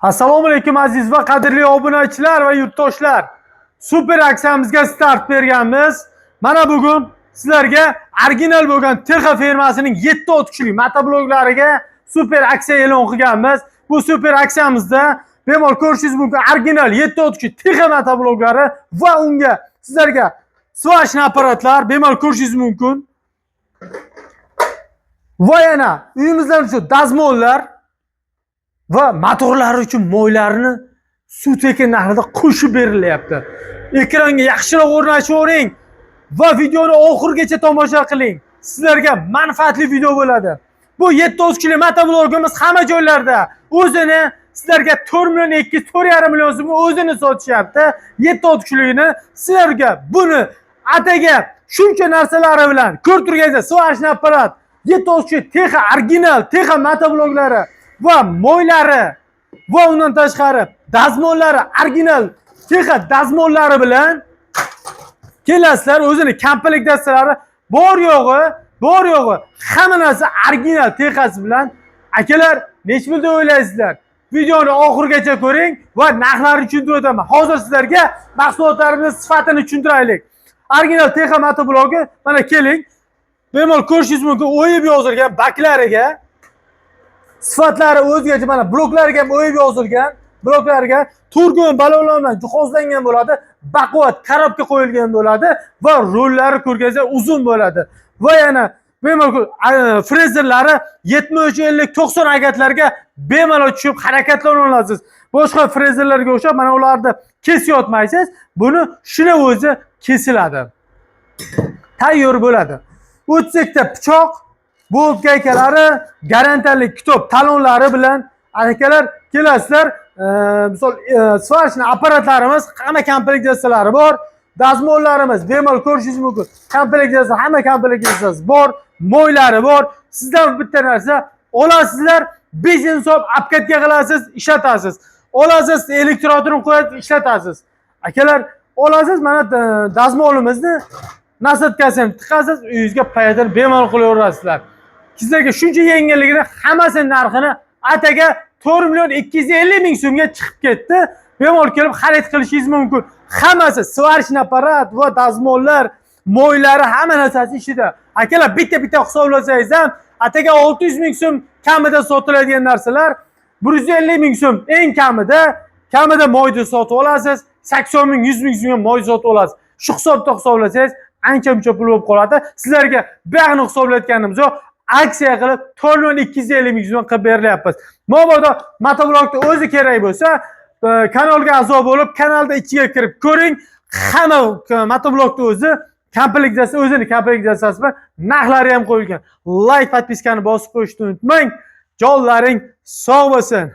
Assalomu alaykum aziz va qadrli obunachilar va yurtdoshlar. Super aksiyamizga start berganmiz. Mana bugun sizlarga original bo'lgan Texa firmasining 7 ot kuchli motobloklariga super aksiya e'lon qilganmiz. Bu super aksiyamizda bemalol ko'rishingiz mumkin original 7 ot kuchli Texa motobloklari va unga sizlarga svashni apparatlar bemalol ko'rishingiz mumkin. Va yana uyimizdan uchun dazmollar va motorlari uchun moylarni suv tekin narxida qo'shib berilyapti. Ekranga yaxshiroq o'rnatishing va videoni oxirigacha tomosha qiling. Sizlarga manfaatli video bo'ladi. Bu 7 kg motoblogimiz hamma joylarda o'zini sizlarga 4 million 4,5 million so'mga o'zini sotishyapti. 7 kgni sizlarga buni ataga shuncha narsalari bilan ko'rib turganingizdek svashni apparat 7 kg Texa original Texa motobloklari va moylari va undan tashqari dazmollari original Texa dazmollari bilan kelasizlar. O'zini komplekt dastalari bor yo'g'i hamma narsa original Texasi bilan. Akalar, nech pulda o'ylaysizlar? Videoni oxirigacha ko'ring va narxlarni tushuntirib o'taman. Hozir sizlarga mahsulotlarimiz sifatini tushuntiraylik. Original Texa motoblogi mana keling. Bemalol ko'rishingiz mumkin o'yib yozilgan baklariga sifatlari o'zgacha, mana bloklariga ham o'yib yozilgan. Bloklarga turgun balonlar bilan jihozlangan bo'ladi, baquvvat korobka qo'yilgan bo'ladi va rollari ko'rgazga uzun bo'ladi. Va yana bemalol frezerlari 70, 50, 90 agatlarga bemalol tushib harakatlana olasiz. Boshqa frezerlarga o'xshab mana ularni kesayotmaysiz. Buni shuna o'zi kesiladi. Tayyor bo'ladi. O'tsekda pichoq, bolt gaykalari, garantiyali kitob talonlari bilan akalar kelasizlar. Misol svashni apparatlarimiz hamma komplekt dastalari bor. Dazmollarimiz bemalol ko'rishingiz mumkin. Komplekt dastalari hamma komplekt dastalari bor. Moylari bor. Sizdan bitta narsa olasizlar, biznes hisob apkatga qilasiz, ishlatasiz. Olasiz, elektrodni qo'yib ishlatasiz. Akalar, olasiz, mana dazmolimizni nasotkasini tiqasiz, uyingizga paydan bemalol qilaverasizlar. Sizlarga shuncha yengilligini hammasining narxini ataga 4 million 250 ming so'mga chiqib ketdi. Bemalol kelib xarid qilishingiz mumkin. Hammasi svashni apparat va dazmollar, moylari hamma narsasi ishida. Akalar, bitta hisoblasangiz ham ataga 600 ming so'm kamida sotiladigan narsalar 150 ming so'm eng kamida moyni sotib olasiz. 80 ming 100 ming so'mga moy sotib olasiz. Shu hisobda hisoblasangiz ancha-muncha pul bo'lib qoladi. Sizlarga bu yoqni hisoblayotganimiz yo'q. Aksiya qilib 4 million 250 ming so'm qilib berilyapmiz. Mabodo motoblokda o'zi kerak bo'lsa, kanalga a'zo bo'lib, kanalda ichiga kirib ko'ring. Hamma motoblokda o'zi o'zini komplekt dastalari bilan narxlari ham qo'yilgan. Like, podpiskani bosib qo'yishni unutmang. Jonlaring sog' bo'lsin.